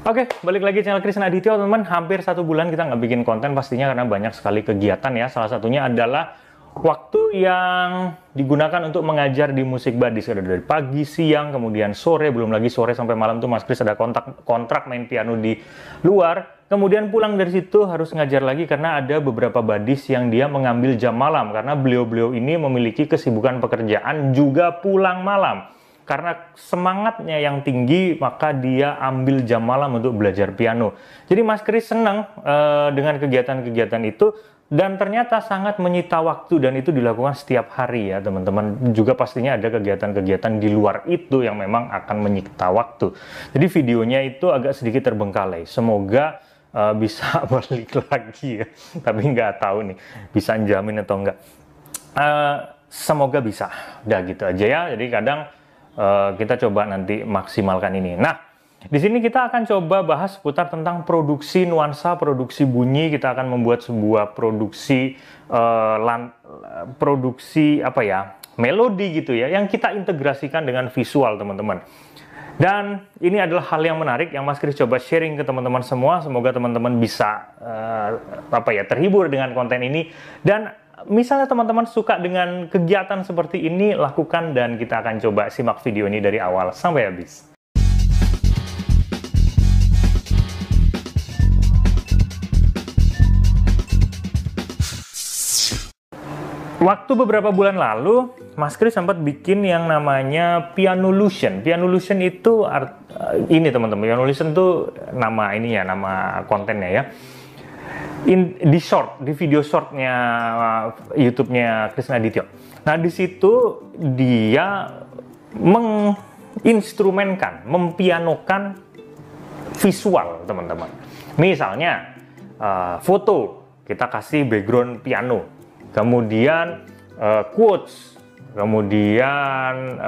Oke, balik lagi channel Krisna Aditya, teman-teman. Hampir 1 bulan kita nggak bikin konten pastinya karena banyak sekali kegiatan ya. Salah satunya adalah waktu yang digunakan untuk mengajar di Musik Buddies. Ada dari pagi, siang, kemudian sore, belum lagi sore sampai malam tuh Mas Kris ada kontrak main piano di luar. Kemudian pulang dari situ harus ngajar lagi karena ada beberapa buddies yang dia mengambil jam malam. Karena beliau-beliau ini memiliki kesibukan pekerjaan juga pulang malam. Karena semangatnya yang tinggi, maka dia ambil jam malam untuk belajar piano. Jadi Mas Kris senang dengan kegiatan-kegiatan itu, dan ternyata sangat menyita waktu, dan itu dilakukan setiap hari ya teman-teman. Juga pastinya ada kegiatan-kegiatan di luar itu yang memang akan menyita waktu. Jadi videonya itu agak sedikit terbengkalai. Semoga bisa balik lagi ya. Tapi nggak tahu nih, bisa jamin atau enggak. Semoga bisa. Udah gitu aja ya. Jadi kadang kita coba nanti maksimalkan ini. Nah, di sini kita akan coba bahas seputar tentang produksi nuansa, produksi bunyi. Kita akan membuat sebuah produksi melodi gitu ya, yang kita integrasikan dengan visual, teman-teman. Dan ini adalah hal yang menarik yang Mas Kris coba sharing ke teman-teman semua. Semoga teman-teman bisa terhibur dengan konten ini, dan misalnya teman-teman suka dengan kegiatan seperti ini, lakukan, dan kita akan coba simak video ini dari awal sampai habis. Waktu beberapa bulan lalu, Mas Kris sempat bikin yang namanya Pianolution. Pianolution itu ini teman-teman, Pianolution itu nama ininya, nama kontennya ya. Di video shortnya YouTube-nya Krisna Aditya. Nah, di situ dia menginstrumenkan, mempianokan visual, teman-teman. Misalnya foto, kita kasih background piano, kemudian quotes, kemudian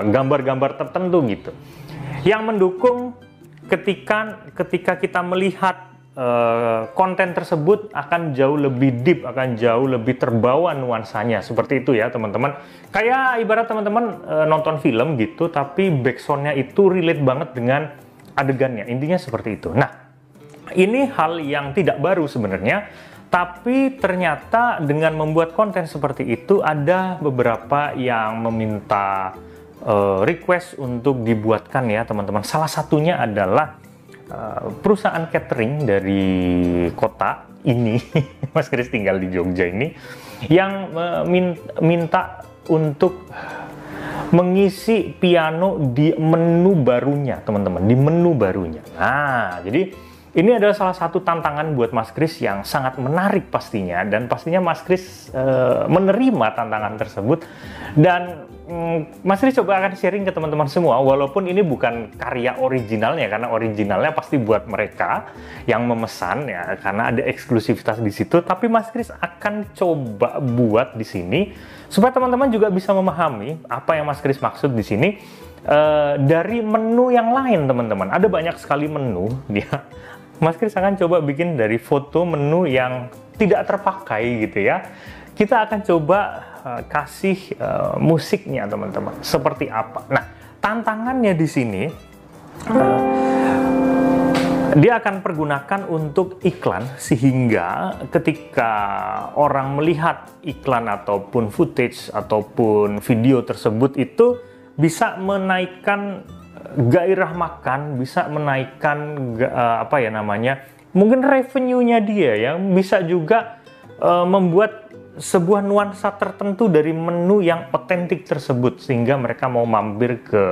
gambar-gambar tertentu gitu, yang mendukung ketika kita melihat konten tersebut akan jauh lebih deep, akan jauh lebih terbawa nuansanya. Seperti itu ya teman-teman. Kayak ibarat teman-teman nonton film gitu, tapi backsoundnya itu relate banget dengan adegannya. Intinya seperti itu. Nah, ini hal yang tidak baru sebenarnya, tapi ternyata dengan membuat konten seperti itu ada beberapa yang meminta request untuk dibuatkan ya teman-teman. Salah satunya adalah perusahaan catering dari kota ini, Mas Kris tinggal di Jogja ini, yang minta untuk mengisi piano di menu barunya, teman-teman, di menu barunya. Nah, jadi ini adalah salah satu tantangan buat Mas Kris yang sangat menarik pastinya, dan pastinya Mas Kris menerima tantangan tersebut, dan Mas Kris coba akan sharing ke teman-teman semua, walaupun ini bukan karya originalnya, karena originalnya pasti buat mereka yang memesan ya, karena ada eksklusivitas di situ. Tapi Mas Kris akan coba buat di sini supaya teman-teman juga bisa memahami apa yang Mas Kris maksud di sini dari menu yang lain, teman-teman. Ada banyak sekali menu dia. Mas Kris akan coba bikin dari foto menu yang tidak terpakai gitu ya. Kita akan coba kasih musiknya, teman-teman, seperti apa. Nah, tantangannya di sini dia akan pergunakan untuk iklan, sehingga ketika orang melihat iklan ataupun footage ataupun video tersebut itu bisa menaikkan gairah makan, bisa menaikkan mungkin revenue-nya dia ya, bisa juga membuat sebuah nuansa tertentu dari menu yang otentik tersebut, sehingga mereka mau mampir ke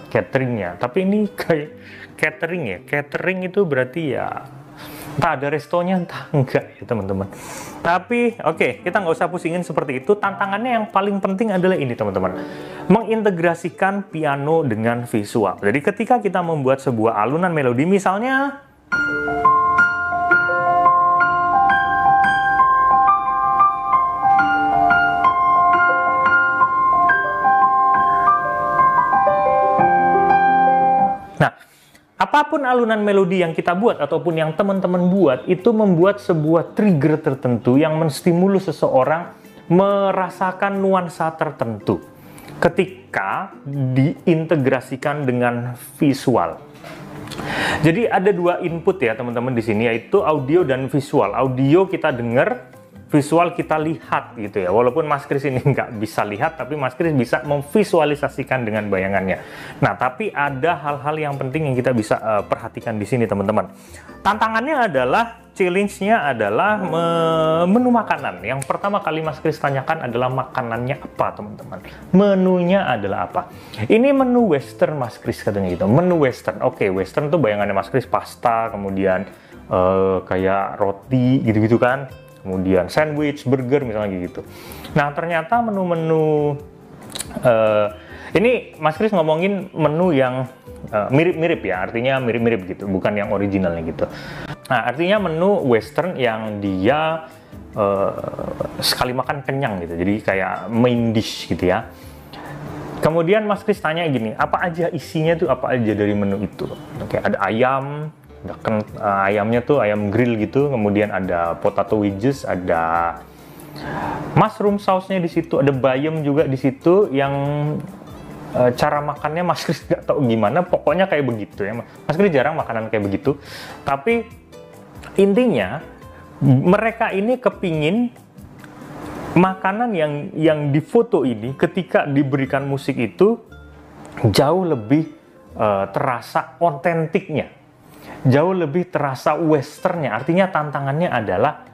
cateringnya. Tapi ini kayak catering ya, catering itu berarti ya entah ada restonya entah enggak ya teman-teman. Tapi oke, kita nggak usah pusingin seperti itu. Tantangannya yang paling penting adalah ini, teman-teman, mengintegrasikan piano dengan visual. Jadi ketika kita membuat sebuah alunan melodi, misalnya apapun alunan melodi yang kita buat ataupun yang teman-teman buat, itu membuat sebuah trigger tertentu yang menstimulus seseorang merasakan nuansa tertentu ketika diintegrasikan dengan visual. Jadi ada dua input ya teman-teman di sini, yaitu audio dan visual. Audio kita dengar, visual kita lihat gitu ya. Walaupun Mas Kris ini nggak bisa lihat, tapi Mas Kris bisa memvisualisasikan dengan bayangannya. Nah, tapi ada hal-hal yang penting yang kita bisa perhatikan di sini teman-teman. Tantangannya adalah, challenge-nya adalah menu makanan. Yang pertama kali Mas Kris tanyakan adalah makanannya apa teman-teman. Menunya adalah apa? Ini menu western Mas Kris katanya gitu. Menu western. Oke, western tuh bayangannya Mas Kris pasta, kemudian kayak roti gitu-gitu kan. Kemudian sandwich, burger misalnya gitu. Nah, ternyata menu-menu ini Mas Kris ngomongin menu yang mirip-mirip ya, artinya mirip-mirip gitu, bukan yang originalnya gitu. Nah, artinya menu western yang dia sekali makan kenyang gitu, jadi kayak main dish gitu ya. Kemudian Mas Kris tanya gini, apa aja isinya tuh, apa aja dari menu itu? Oke, ada ayam, ayamnya tuh ayam grill gitu, kemudian ada potato wedges, ada mushroom sauce-nya di situ, ada bayam juga di situ yang cara makannya Mas Kris nggak tahu gimana, pokoknya kayak begitu ya. Mas Kris jarang makanan kayak begitu, tapi intinya mereka ini kepingin makanan yang difoto ini ketika diberikan musik itu jauh lebih terasa otentiknya, jauh lebih terasa westernnya. Artinya tantangannya adalah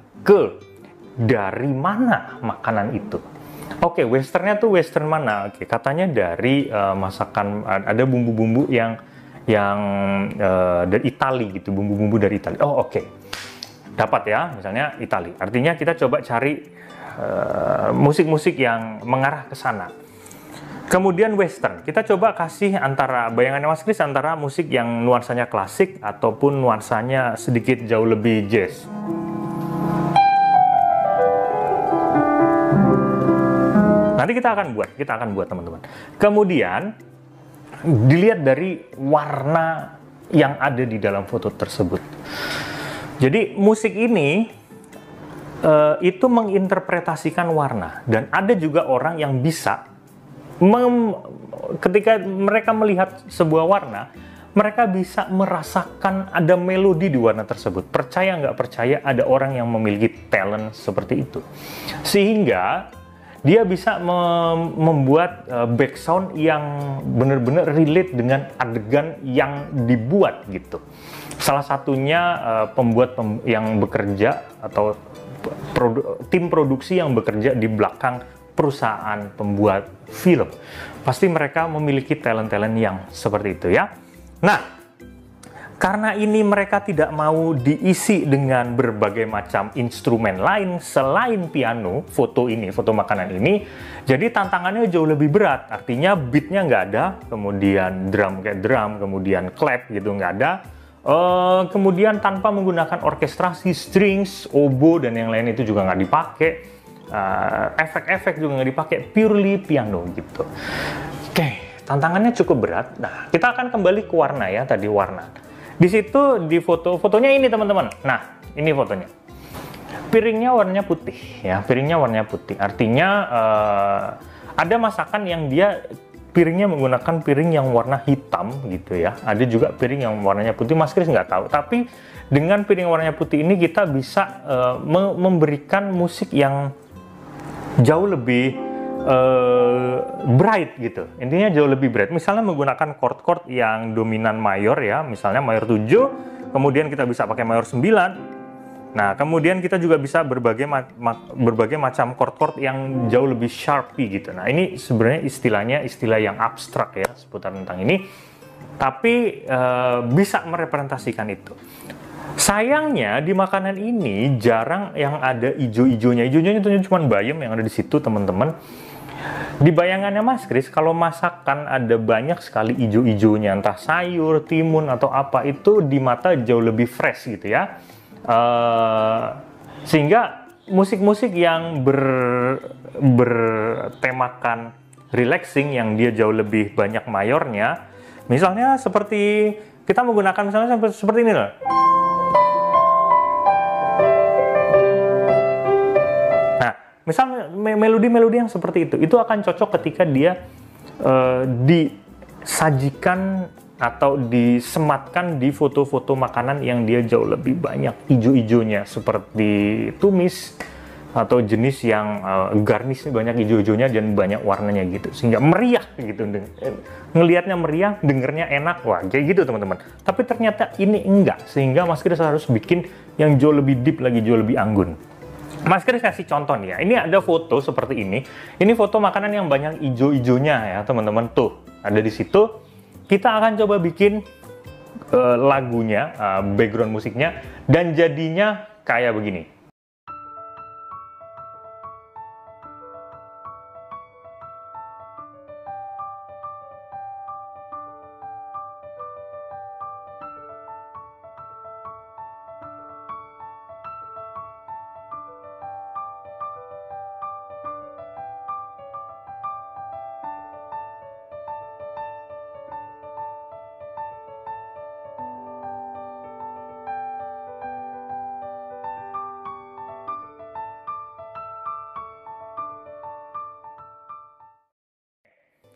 dari mana makanan itu. Oke, westernnya tuh western mana? Oke, katanya dari masakan, ada bumbu-bumbu yang dari Itali gitu, bumbu-bumbu dari Itali. Oh, oke. Dapat ya, misalnya Itali. Artinya kita coba cari musik-musik yang mengarah ke sana. Kemudian western, kita coba kasih antara bayangannya Mas Kris antara musik yang nuansanya klasik ataupun nuansanya sedikit jauh lebih jazz. Nanti kita akan buat teman-teman. Kemudian dilihat dari warna yang ada di dalam foto tersebut. Jadi musik ini itu menginterpretasikan warna, dan ada juga orang yang bisa ketika mereka melihat sebuah warna, mereka bisa merasakan ada melodi di warna tersebut. Percaya nggak percaya, ada orang yang memiliki talent seperti itu, sehingga dia bisa membuat background yang benar-benar relate dengan adegan yang dibuat gitu. Salah satunya pembuat yang bekerja atau tim produksi yang bekerja di belakang perusahaan pembuat film. Pasti mereka memiliki talent-talent yang seperti itu ya. Nah, karena ini mereka tidak mau diisi dengan berbagai macam instrumen lain selain piano, foto makanan ini, jadi tantangannya jauh lebih berat. Artinya beatnya nggak ada, kemudian drum kayak drum, kemudian clap gitu nggak ada, kemudian tanpa menggunakan orkestrasi, strings, oboe dan yang lain itu juga nggak dipakai, efek-efek juga nggak dipakai, purely piano gitu. Oke, tantangannya cukup berat. Nah, kita akan kembali ke warna ya, tadi warna. Di situ di fotonya ini teman-teman. Nah, ini fotonya. Piringnya warnanya putih ya, piringnya warnanya putih. Artinya ada masakan yang dia piringnya menggunakan piring yang warna hitam gitu ya. Ada juga piring yang warnanya putih. Mas Kris nggak tahu. Tapi dengan piring warnanya putih ini kita bisa memberikan musik yang jauh lebih bright gitu. Intinya jauh lebih bright. Misalnya menggunakan chord-chord yang dominan mayor ya, misalnya mayor 7, kemudian kita bisa pakai mayor 9. Nah, kemudian kita juga bisa berbagai macam chord-chord yang jauh lebih sharpy gitu. Nah, ini sebenarnya istilahnya istilah yang abstrak ya seputar tentang ini. Tapi bisa merepresentasikan itu. Sayangnya di makanan ini jarang yang ada ijo-ijonya. Ijo-ijonya itu cuma bayam yang ada di situ, teman-teman. Di bayangannya Mas Kris, kalau masakan ada banyak sekali ijo-ijonya, entah sayur, timun, atau apa, itu di mata jauh lebih fresh gitu ya. Sehingga musik-musik yang bertemakan relaxing, yang dia jauh lebih banyak mayornya, misalnya seperti kita menggunakan misalnya seperti ini loh. Misal melodi-melodi yang seperti itu akan cocok ketika dia disajikan atau disematkan di foto-foto makanan yang dia jauh lebih banyak ijo-ijonya, seperti tumis atau jenis yang garnisnya banyak ijo-ijonya dan banyak warnanya gitu, sehingga meriah gitu. Ngelihatnya meriah, dengernya enak, wah kayak gitu teman-teman. Tapi ternyata ini enggak, sehingga Mas Kris harus bikin yang jauh lebih deep lagi, jauh lebih anggun. Mas Kris kasih contoh nih ya, ini ada foto seperti ini foto makanan yang banyak ijo-ijonya ya teman-teman, tuh ada di situ. Kita akan coba bikin lagunya, background musiknya, dan jadinya kayak begini.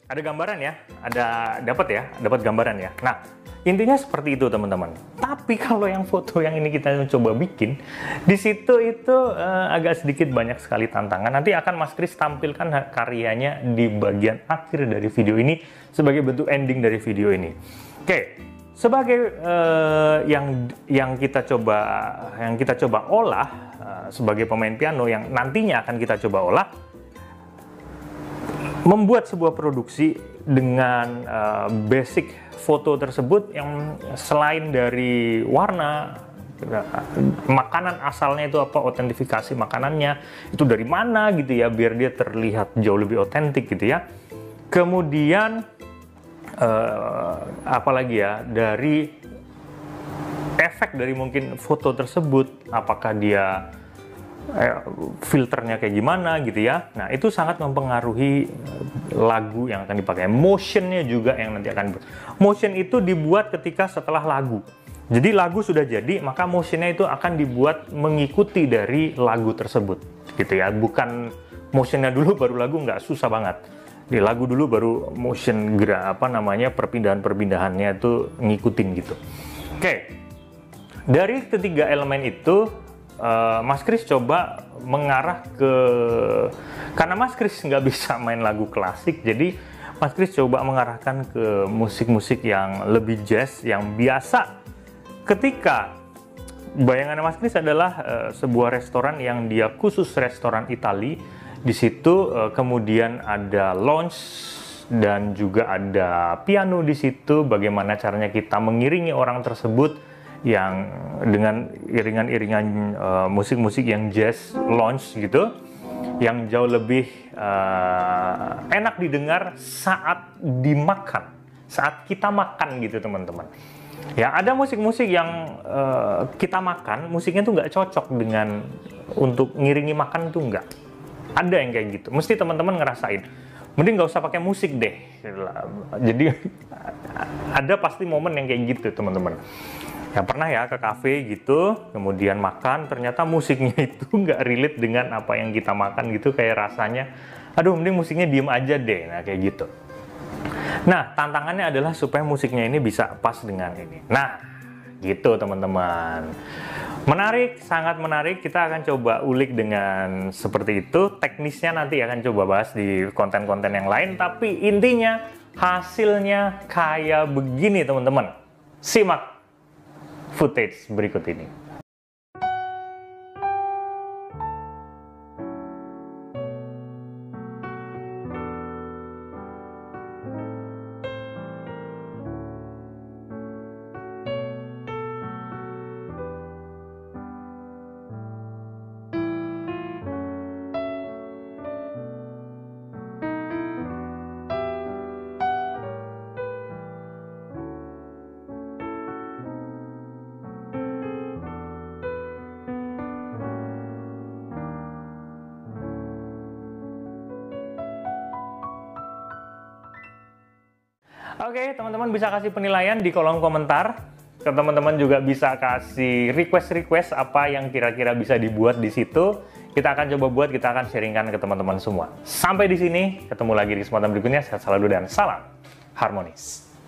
Ada gambaran ya, dapat gambaran ya. Nah, intinya seperti itu teman-teman. Tapi kalau yang foto yang ini kita coba bikin, di situ itu agak sedikit banyak sekali tantangan. Nanti akan Mas Kris tampilkan karyanya di bagian akhir dari video ini sebagai bentuk ending dari video ini. Oke, sebagai yang kita coba olah sebagai pemain piano yang nantinya akan kita coba olah, membuat sebuah produksi dengan basic foto tersebut yang selain dari warna, makanan asalnya itu apa, autentifikasi makanannya itu dari mana gitu ya, biar dia terlihat jauh lebih otentik gitu ya. Kemudian apalagi ya, dari efek dari mungkin foto tersebut, apakah dia filternya kayak gimana gitu ya. Nah, itu sangat mempengaruhi lagu yang akan dipakai. Motionnya juga yang nanti akan motion itu dibuat ketika setelah lagu. Jadi lagu sudah jadi, maka motionnya itu akan dibuat mengikuti dari lagu tersebut gitu ya. Bukan motionnya dulu baru lagu, nggak, susah banget. Di lagu dulu baru motion perpindahan-perpindahannya itu ngikutin gitu. Oke. Dari ketiga elemen itu Mas Kris coba mengarah ke, karena Mas Kris nggak bisa main lagu klasik, jadi Mas Kris coba mengarahkan ke musik-musik yang lebih jazz, yang biasa ketika bayangan Mas Kris adalah sebuah restoran yang dia khusus restoran Itali. Di situ kemudian ada lounge dan juga ada piano di situ. Bagaimana caranya kita mengiringi orang tersebut yang dengan iringan-iringan musik-musik yang jazz lounge gitu, yang jauh lebih enak didengar saat dimakan, saat kita makan gitu teman-teman. Ya, ada musik-musik yang kita makan, musiknya tuh nggak cocok dengan untuk ngiringi makan tuh nggak. Ada yang kayak gitu, mesti teman-teman ngerasain. Mending nggak usah pakai musik deh. Jadi ada pasti momen yang kayak gitu teman-teman. Ya pernah ya ke kafe gitu, kemudian makan, ternyata musiknya itu nggak relate dengan apa yang kita makan gitu, kayak rasanya, aduh mending musiknya diem aja deh, nah kayak gitu. Nah, tantangannya adalah supaya musiknya ini bisa pas dengan ini. Nah, gitu teman-teman. Menarik, sangat menarik, kita akan coba ulik dengan seperti itu. Teknisnya nanti akan coba bahas di konten-konten yang lain, tapi intinya hasilnya kayak begini teman-teman. Simak footage berikut ini. Oke, teman-teman bisa kasih penilaian di kolom komentar. Teman-teman juga bisa kasih request-request apa yang kira-kira bisa dibuat di situ. Kita akan coba buat, kita akan sharingkan ke teman-teman semua. Sampai di sini, ketemu lagi di kesempatan berikutnya. Sehat selalu dan salam harmonis.